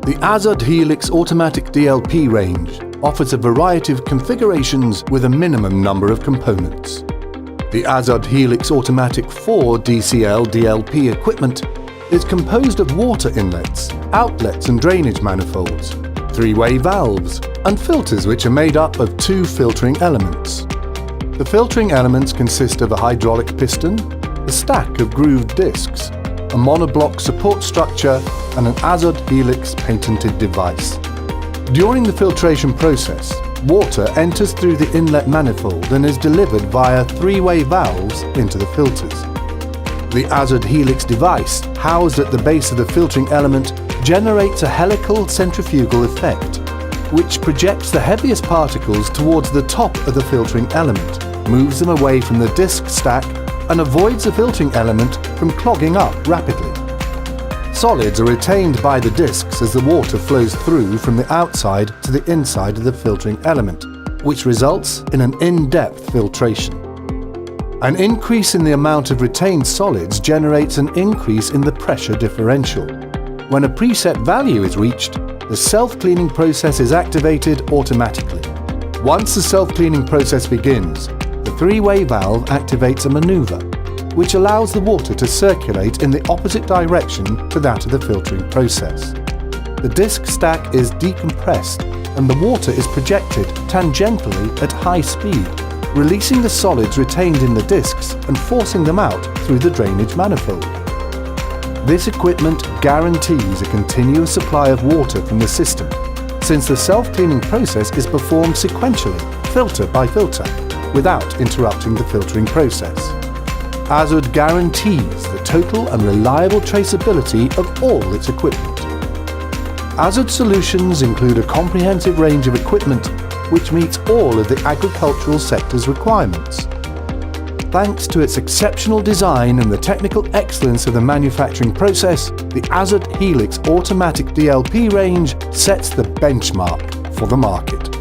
The AZUD HELIX Automatic DLP range offers a variety of configurations with a minimum number of components. The AZUD HELIX Automatic 4 DCL DLP equipment is composed of water inlets, outlets and drainage manifolds, three-way valves, and filters which are made up of two filtering elements. The filtering elements consist of a hydraulic piston, a stack of grooved discs, a monoblock support structure, and an AZUD HELIX patented device. During the filtration process, water enters through the inlet manifold and is delivered via three-way valves into the filters. The AZUD HELIX device, housed at the base of the filtering element, generates a helical centrifugal effect, which projects the heaviest particles towards the top of the filtering element, moves them away from the disc stack, and avoids the filtering element from clogging up rapidly. Solids are retained by the discs as the water flows through from the outside to the inside of the filtering element, which results in an in-depth filtration. An increase in the amount of retained solids generates an increase in the pressure differential. When a preset value is reached, the self-cleaning process is activated automatically. Once the self-cleaning process begins, the three-way valve activates a maneuver, which allows the water to circulate in the opposite direction to that of the filtering process. The disc stack is decompressed and the water is projected tangentially at high speed, releasing the solids retained in the discs and forcing them out through the drainage manifold. This equipment guarantees a continuous supply of water from the system, since the self-cleaning process is performed sequentially, filter by filter, without interrupting the filtering process. AZUD guarantees the total and reliable traceability of all its equipment. AZUD solutions include a comprehensive range of equipment which meets all of the agricultural sector's requirements. Thanks to its exceptional design and the technical excellence of the manufacturing process, the AZUD HELIX Automatic DLP range sets the benchmark for the market.